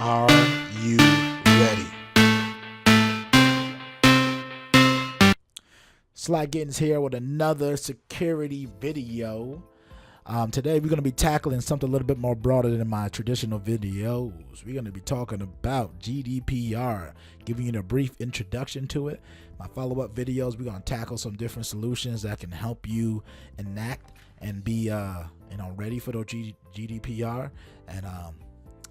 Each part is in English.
Are you ready? Sly Gittins here with another security video. Today we're going to be tackling something a little bit more broader than my traditional videos. We're going to be talking about GDPR, giving you a brief introduction to it. My follow-up videos, we're going to tackle some different solutions that can help you enact and be ready for those GDPR. And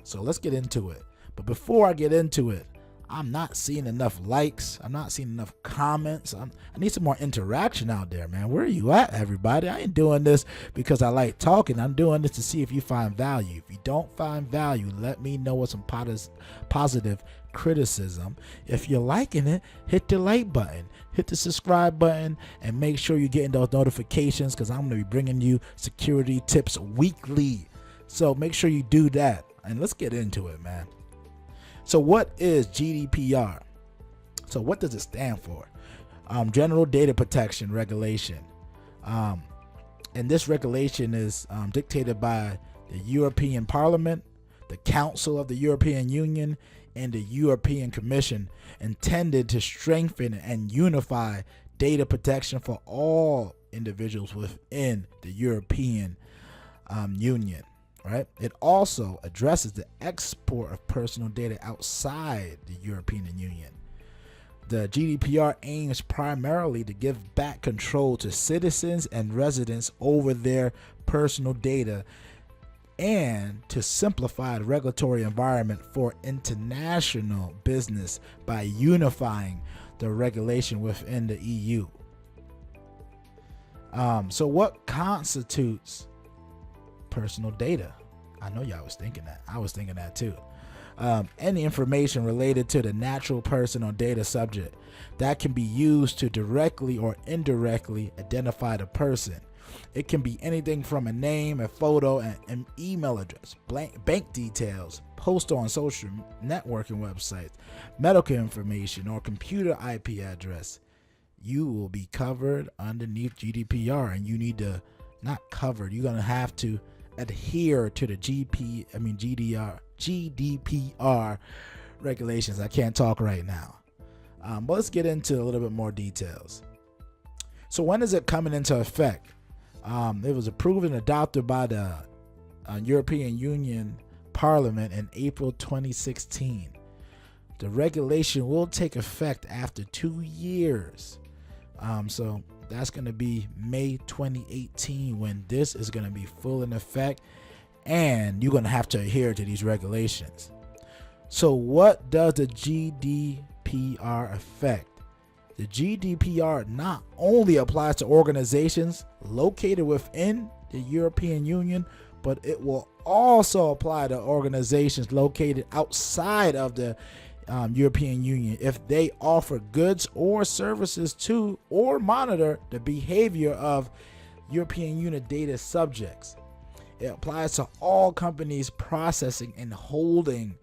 so let's get into it. But before I get into it, I'm not seeing enough likes. I'm not seeing enough comments. I need some more interaction out there, man. Where are you at, everybody? I ain't doing this because I like talking. I'm doing this to see if you find value. If you don't find value, let me know with some positive criticism. If you're liking it, hit the like button, hit the subscribe button, and make sure you're getting those notifications because I'm going to be bringing you security tips weekly. So make sure you do that. And let's get into it, man. So what is GDPR? So what does it stand for? General Data Protection Regulation. And this regulation is dictated by the European Parliament, the Council of the European Union, and the European Commission, intended to strengthen and unify data protection for all individuals within the European Union. Right? It also addresses the export of personal data outside the European Union. The GDPR aims primarily to give back control to citizens and residents over their personal data and to simplify the regulatory environment for international business by unifying the regulation within the EU. So what constitutes personal data? I know y'all was thinking that. I was thinking that too. Any information related to the natural person or data subject that can be used to directly or indirectly identify the person. It can be anything from a name, a photo, an email address, bank details, post on social networking websites, medical information, or computer IP address. You will be covered underneath GDPR, and you need to not covered. You're gonna have to adhere to the GDPR regulations. I can't talk right now. But let's get into a little bit more details. So when is it coming into effect? It was approved and adopted by the European Union Parliament in April 2016. The regulation will take effect after 2 years. So that's going to be May 2018 when this is going to be full in effect, and you're going to have to adhere to these regulations. So what does the GDPR affect? The GDPR not only applies to organizations located within the European Union, but it will also apply to organizations located outside of the European Union if they offer goods or services to or monitor the behavior of European Union data subjects. It applies to all companies processing and holding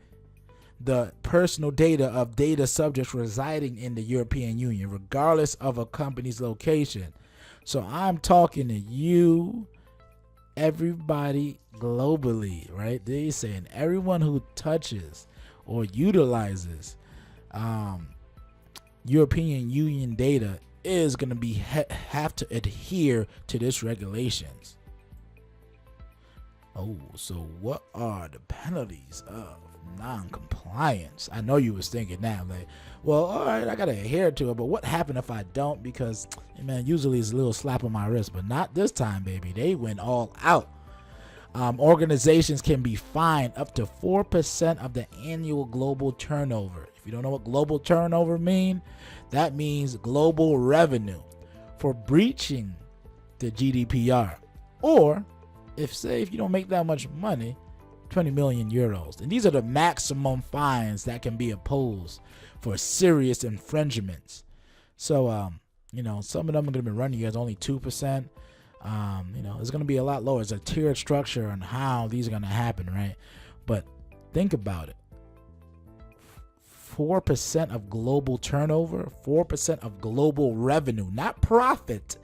the personal data of data subjects residing in the European Union, regardless of a company's location. So I'm talking to you, everybody globally, right? They're saying everyone who touches or utilizes European Union data is going to be have to adhere to this regulations. Oh, so what are the penalties of non-compliance? I know you was thinking that, like, well, all right, I gotta adhere to it, but what happened if I don't? Because, man, usually it's a little slap on my wrist, but not this time, baby. They went all out. Organizations can be fined up to 4% of the annual global turnover. If you don't know what global turnover means, that means global revenue for breaching the GDPR. Or if you don't make that much money, 20 million euros. And these are the maximum fines that can be imposed for serious infringements. So, some of them are going to be running you as only 2%. It's going to be a lot lower. It's a tiered structure on how these are going to happen, right? But think about it. 4% of global turnover, 4% of global revenue, not profit,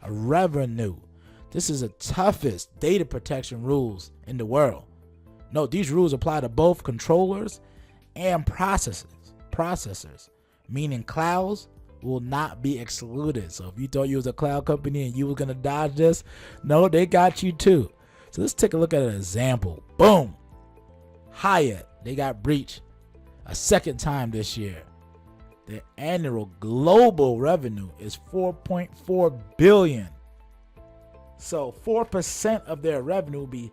revenue. This is the toughest data protection rules in the world. Note, these rules apply to both controllers and processors, meaning clouds will not be excluded. So if you thought you was a cloud company and you were gonna dodge this, no, they got you too. So let's take a look at an example. Boom. Hyatt, they got breached a second time this year. Their annual global revenue is $4.4 billion. So 4% of their revenue will be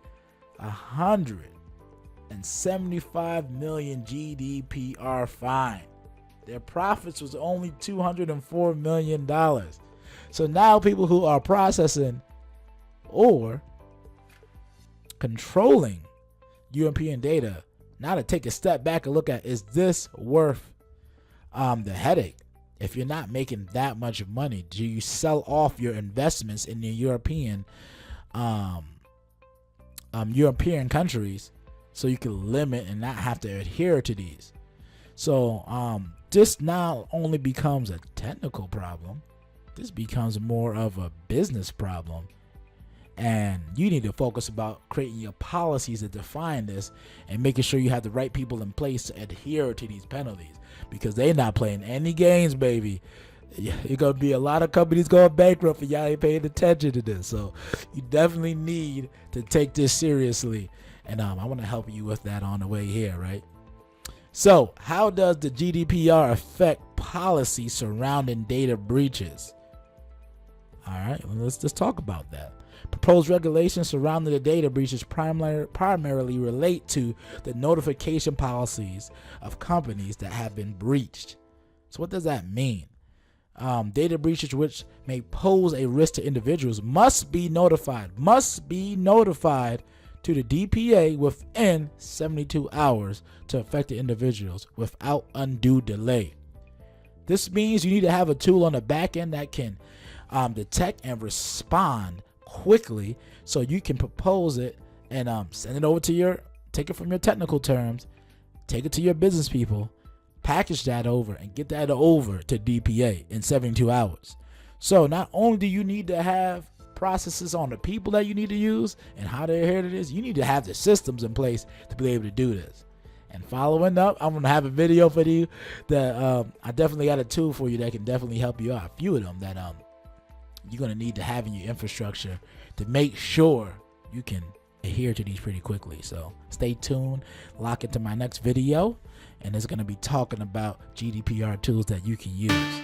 175 million GDPR fine. Their profits was only $204 million. So now people who are processing or controlling European data, now to take a step back and look at, is this worth the headache? If you're not making that much money, do you sell off your investments in the European countries so you can limit and not have to adhere to these? So this now only becomes a technical problem. This becomes more of a business problem. And you need to focus about creating your policies that define this and making sure you have the right people in place to adhere to these penalties, because they're not playing any games, baby. You're going to be a lot of companies going bankrupt and y'all ain't paying attention to this. So you definitely need to take this seriously. And I want to help you with that on the way here, right? So how does the GDPR affect policy surrounding data breaches? All right, let's just talk about that. Proposed regulations surrounding the data breaches primarily relate to the notification policies of companies that have been breached. So what does that mean? Data breaches which may pose a risk to individuals must be notified to the DPA within 72 hours to affected individuals without undue delay. This means you need to have a tool on the back end that can detect and respond quickly, so you can propose it and send it over to take it from your technical terms, take it to your business people, package that over and get that over to DPA in 72 hours. So not only do you need to have processes on the people that you need to use and how they adhere to this, you need to have the systems in place to be able to do this. And following up, I'm gonna have a video for you that I definitely got a tool for you that can definitely help you out. A few of them that you're going to need to have in your infrastructure to make sure you can adhere to these pretty quickly. So stay tuned, lock into my next video, and it's going to be talking about GDPR tools that you can use.